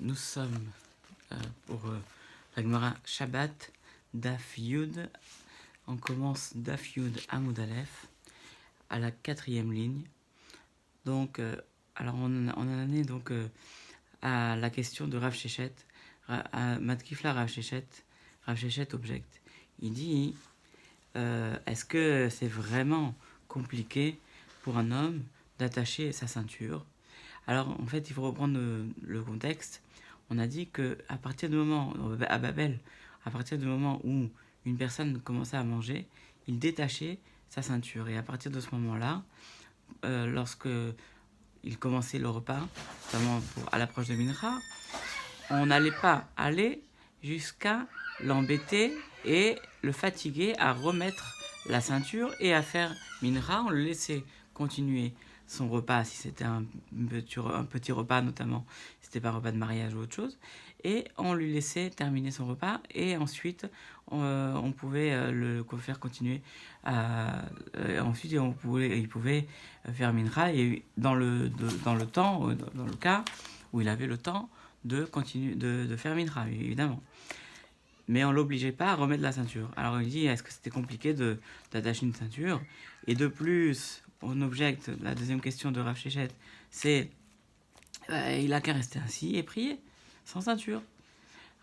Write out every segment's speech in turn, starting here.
Nous sommes pour la Gemara Shabbat, Daf Yud. On commence Daf Yud Amud Aleph à la 4e ligne. Donc, alors on en est donc à la question de Rav Shechet, à Matkifla Rav Shechet. Rav Shechet objecte. Il dit est-ce que c'est vraiment compliqué pour un homme d'attacher sa ceinture? Alors en fait, il faut reprendre le contexte. On a dit que à partir du moment à Babel, à partir du moment où une personne commençait à manger, il détachait sa ceinture. Et à partir de ce moment-là, lorsque il commençait le repas, notamment à l'approche de Mincha, on n'allait pas aller jusqu'à l'embêter et le fatiguer à remettre la ceinture et à faire Mincha. On le laissait continuer son repas si c'était un petit repas, notamment si c'était pas un repas de mariage ou autre chose, et on lui laissait terminer son repas et ensuite on pouvait le faire continuer ensuite il pouvait faire Mincha, et dans le cas où il avait le temps de continuer de faire Mincha, évidemment. Mais on ne l'obligeait pas à remettre la ceinture. Alors il dit, est-ce que c'était compliqué d'attacher une ceinture? Et de plus, on objecte, la deuxième question de Rav Shechet, c'est il a qu'à rester ainsi et prier, sans ceinture.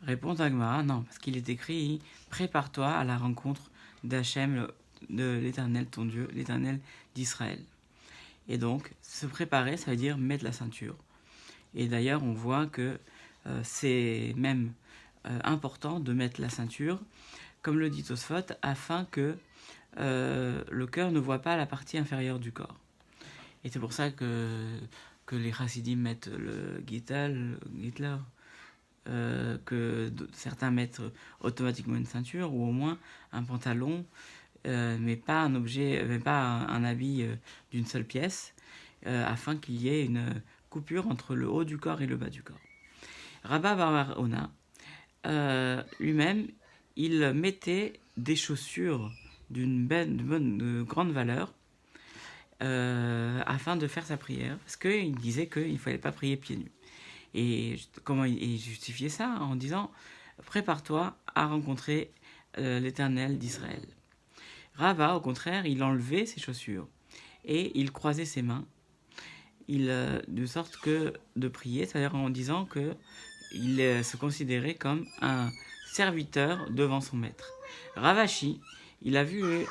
Réponse d'Agmara, non, parce qu'il est écrit, prépare-toi à la rencontre d'Hachem, de l'Éternel, ton Dieu, l'Éternel d'Israël. Et donc, se préparer, ça veut dire mettre la ceinture. Et d'ailleurs, on voit que c'est même important de mettre la ceinture, comme le dit Tosfot, afin que le cœur ne voit pas la partie inférieure du corps. Et c'est pour ça que les chassidim mettent le Gittel, que certains mettent automatiquement une ceinture ou au moins un pantalon, mais pas un objet, mais pas un habit d'une seule pièce, afin qu'il y ait une coupure entre le haut du corps et le bas du corps. Rabba Bar Ona, lui-même, il mettait des chaussures de grande valeur afin de faire sa prière, parce qu'il disait qu'il ne fallait pas prier pieds nus. Et comment il justifiait ça? En disant, prépare-toi à rencontrer l'Éternel d'Israël. Rava, au contraire, il enlevait ses chaussures et il croisait ses mains, de sorte que de prier, c'est-à-dire en disant que il se considérait comme un serviteur devant son maître. Ravashi, il a vu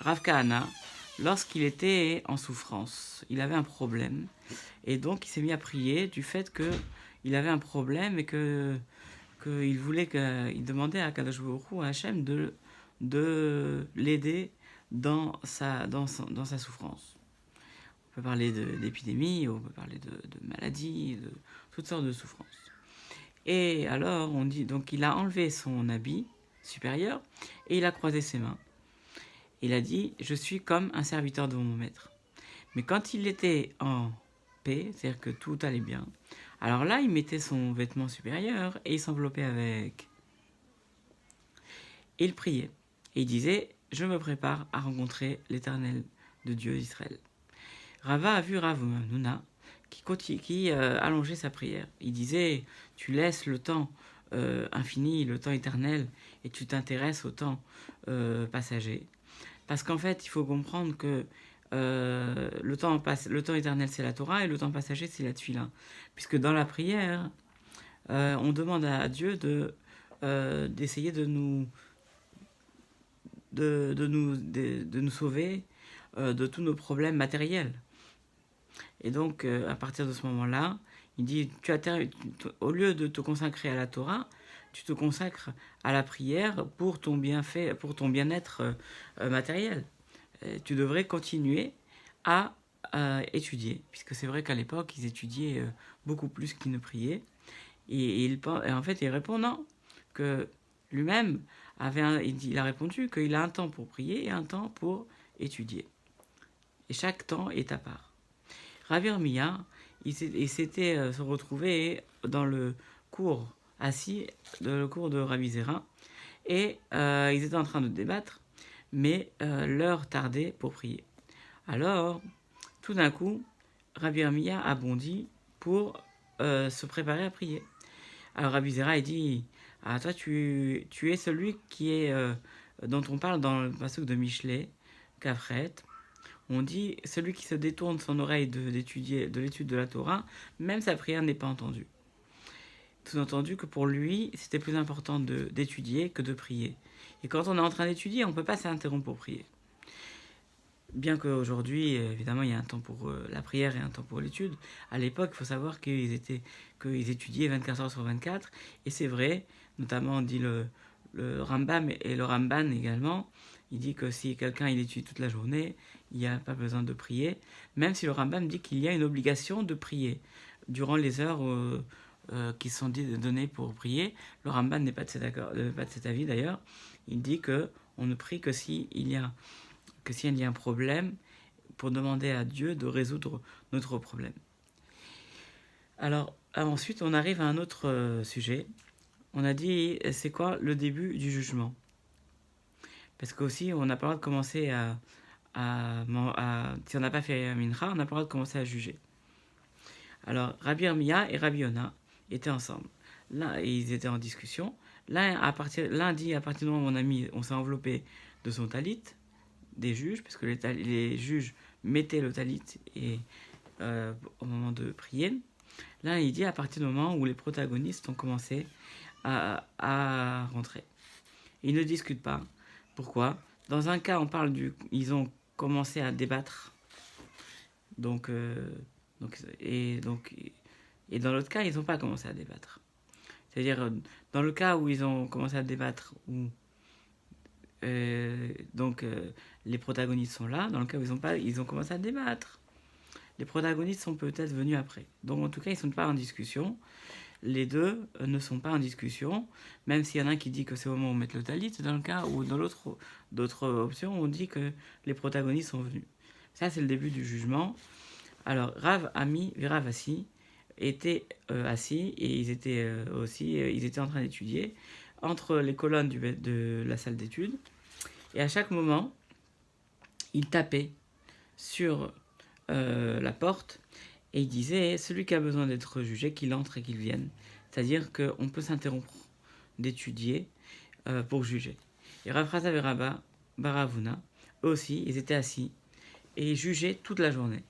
Rav Kahana lorsqu'il était en souffrance. Il avait un problème et donc il s'est mis à prier du fait qu'il avait un problème et qu'il demandait à Kadosh Baruch Hu, à Hachem, de l'aider dans sa souffrance. On peut parler d'épidémie, on peut parler de maladies, de toutes sortes de souffrances. Et alors, on dit, donc il a enlevé son habit supérieur et il a croisé ses mains. Il a dit, je suis comme un serviteur de mon maître. Mais quand il était en paix, c'est-à-dire que tout allait bien, alors là, il mettait son vêtement supérieur et il s'enveloppait avec. Et il priait. Et il disait, je me prépare à rencontrer l'Éternel de Dieu d'Israël. Rava a vu Rav Huna qui allongeait sa prière. Il disait, tu laisses le temps infini, le temps éternel, et tu t'intéresses au temps passager. Parce qu'en fait, il faut comprendre que le temps éternel, c'est la Torah, et le temps passager, c'est la Tfila. Puisque dans la prière, on demande à Dieu d'essayer de nous sauver de tous nos problèmes matériels. Et donc, à partir de ce moment-là, il dit, au lieu de te consacrer à la Torah, tu te consacres à la prière pour ton bien-être matériel. Tu devrais continuer à étudier, puisque c'est vrai qu'à l'époque, ils étudiaient beaucoup plus qu'ils ne priaient. Et en fait, il répond non, que lui-même il a répondu qu'il a un temps pour prier et un temps pour étudier. Et chaque temps est à part. Rav Yirmiyah, il s'était se retrouvé dans le cours le cours de Rabbi Zera, et ils étaient en train de débattre, mais l'heure tardait pour prier. Alors, tout d'un coup, Rav Yirmiyah a bondi pour se préparer à prier. Alors Rabbi Zera, il dit, ah, toi, tu es celui qui est, dont on parle dans le passage de Michelet, Kafret. On dit, celui qui se détourne son oreille de l'étude de la Torah, même sa prière n'est pas entendue. Sous-entendu que pour lui, c'était plus important d'étudier que de prier. Et quand on est en train d'étudier, on ne peut pas s'interrompre pour prier. Bien qu'aujourd'hui, évidemment, il y a un temps pour la prière et un temps pour l'étude. À l'époque, il faut savoir qu'ils étudiaient 24 heures sur 24. Et c'est vrai, notamment, dit le Rambam et le Ramban également. Il dit que si quelqu'un il étudie toute la journée, il n'y a pas besoin de prier. Même si le Rambam dit qu'il y a une obligation de prier durant les heures qui sont données pour prier. Le Ramban n'est pas de cet avis d'ailleurs. Il dit que on ne prie que s'il y a un problème, pour demander à Dieu de résoudre notre problème. Alors, ensuite, on arrive à un autre sujet. On a dit, c'est quoi le début du jugement? Parce qu'aussi, on n'a pas le droit de commencer si on n'a pas fait Mincha, on n'a pas le droit de commencer à juger. Alors, Rabbi Irmia et Rabbi Yona étaient ensemble. Là, ils étaient en discussion. L'un dit, à partir du moment où on s'est enveloppé de son talit, des juges, parce que les juges mettaient le talit au moment de prier. Là, il dit à partir du moment où les protagonistes ont commencé à rentrer. Ils ne discutent pas. Pourquoi? Dans un cas, on parle ils ont commencé à débattre. Et dans l'autre cas, ils n'ont pas commencé à débattre. C'est-à-dire, dans le cas où ils ont commencé à débattre, où les protagonistes sont là. Dans le cas où ils ont commencé à débattre. Les protagonistes sont peut-être venus après. Donc en tout cas, ils ne sont pas en discussion. Les deux ne sont pas en discussion, même s'il y en a un qui dit que c'est au moment où on met le talit, dans le cas où dans d'autres options, on dit que les protagonistes sont venus. Ça, c'est le début du jugement. Alors, Rav, Ami, Rav Assi étaient assis et ils étaient en train d'étudier entre les colonnes de la salle d'études. Et à chaque moment, ils tapaient sur la porte et ils disaient, celui qui a besoin d'être jugé, qu'il entre et qu'il vienne. C'est-à-dire qu'on peut s'interrompre d'étudier pour juger. Et Rav Chazav et Rabba Baravuna, eux aussi, ils étaient assis et ils jugeaient toute la journée.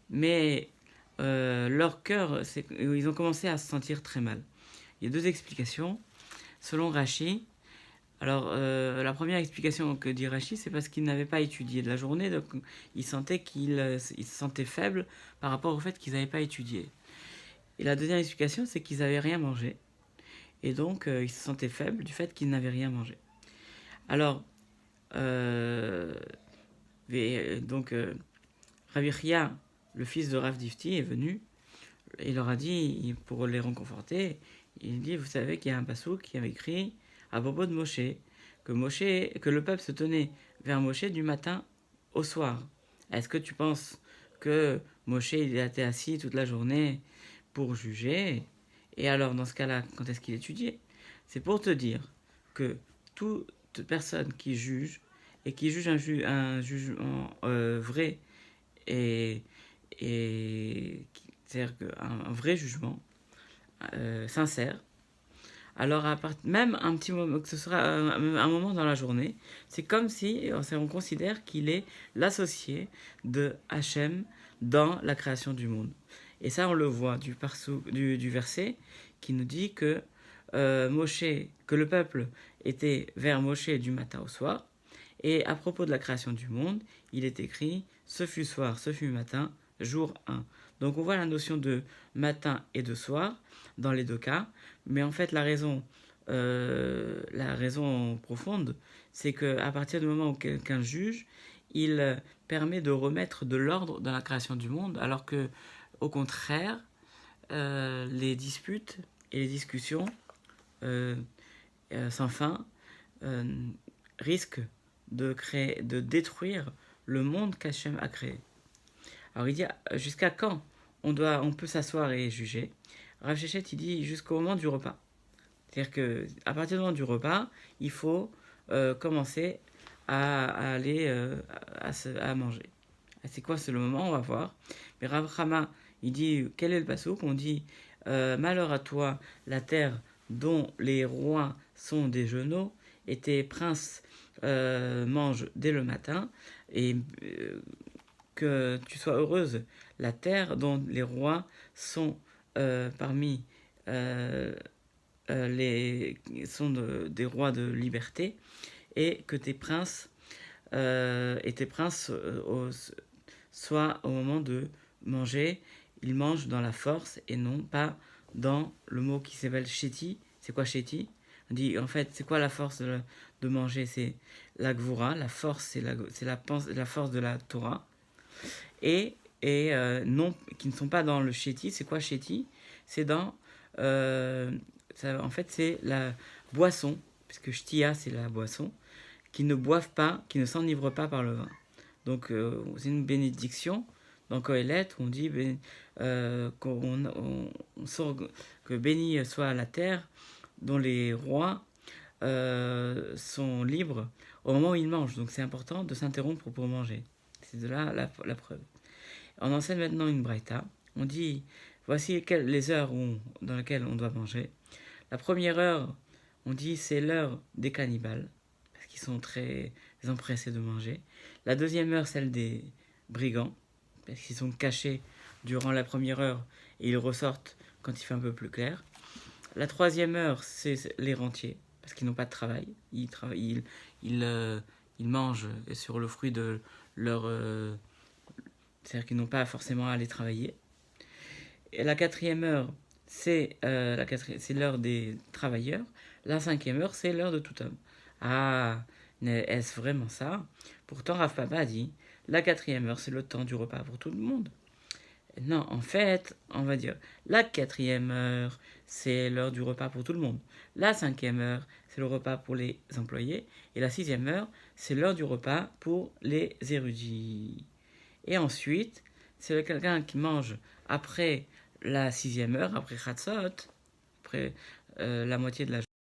Mais leur cœur, ils ont commencé à se sentir très mal. Il y a deux explications. Selon Rashi, alors la première explication que dit Rashi, c'est parce qu'ils n'avaient pas étudié de la journée, donc ils se sentaient faibles par rapport au fait qu'ils n'avaient pas étudié. Et la deuxième explication, c'est qu'ils n'avaient rien mangé. Et donc ils se sentaient faibles du fait qu'ils n'avaient rien mangé. Alors, Rabbi Chia, le fils de Rav Difti, est venu. Il leur a dit, pour les réconforter, il dit, vous savez qu'il y a un passouk qui avait écrit à propos de Moshe, que le peuple se tenait vers Moshe du matin au soir. Est-ce que tu penses que Moshe il était assis toute la journée pour juger? Et alors, dans ce cas-là, quand est-ce qu'il étudiait? C'est pour te dire que toute personne qui juge, et qui juge un jugement vrai, c'est-à-dire un vrai jugement sincère, alors même un petit moment, que ce sera un moment dans la journée, c'est comme si on considère qu'il est l'associé de Hachem dans la création du monde. Et ça, on le voit du verset qui nous dit que que le peuple était vers Moshe du matin au soir. Et à propos de la création du monde, il est écrit « Ce fut soir, ce fut matin, jour 1 ». Donc on voit la notion de matin et de soir dans les deux cas. Mais en fait, la raison profonde, c'est qu'à partir du moment où quelqu'un juge, il permet de remettre de l'ordre dans la création du monde, alors que, au contraire, les disputes et les discussions sans fin risquent de détruire le monde qu'Hachem a créé. Alors il dit, jusqu'à quand on peut s'asseoir et juger? Rav Shechet, il dit jusqu'au moment du repas. C'est-à-dire qu'à partir du moment du repas, il faut commencer à aller à manger. C'est quoi, c'est le moment, on va voir. Mais Rav Chama, il dit, quel est le passouk? On dit, Malheur à toi, la terre dont les rois sont des genoux, et tes princes mangent dès le matin, et que tu sois heureuse, la terre dont les rois sont parmi des rois de liberté, et que tes princes soient au moment de manger, ils mangent dans la force et non pas dans le mot qui s'appelle chéti. C'est quoi chéti? On dit en fait, c'est quoi la force de manger? C'est la gvura, la force, c'est la force de la Torah. Non, qui ne sont pas dans le chéti. C'est quoi chéti? C'est dans. En fait, c'est la boisson, puisque shtia, c'est la boisson, qui ne boivent pas, qui ne s'enivrent pas par le vin. Donc, c'est une bénédiction. Dans Kohelet, on dit on sort que béni soit la terre dont les rois sont libres au moment où ils mangent. Donc, c'est important de s'interrompre pour manger. C'est de là la preuve. On enseigne maintenant une braïta. On dit voici les heures dans lesquelles on doit manger. La première heure, on dit c'est l'heure des cannibales, parce qu'ils sont très empressés de manger. La deuxième heure, celle des brigands, parce qu'ils sont cachés durant la première heure et ils ressortent quand il fait un peu plus clair. La troisième heure, c'est les rentiers, parce qu'ils n'ont pas de travail. Ils mangent sur le fruit de leur... c'est-à-dire qu'ils n'ont pas forcément à aller travailler. Et la quatrième heure, c'est l'heure des travailleurs. La cinquième heure, c'est l'heure de tout homme. Ah, est-ce vraiment ça? Pourtant, Rav Papa a dit, la quatrième heure, c'est le temps du repas pour tout le monde. Non, en fait, on va dire, la quatrième heure, c'est l'heure du repas pour tout le monde. La cinquième heure, c'est le repas pour les employés. Et la sixième heure, c'est l'heure du repas pour les érudits. Et ensuite, c'est quelqu'un qui mange après la sixième heure, après Chatzot, après la moitié de la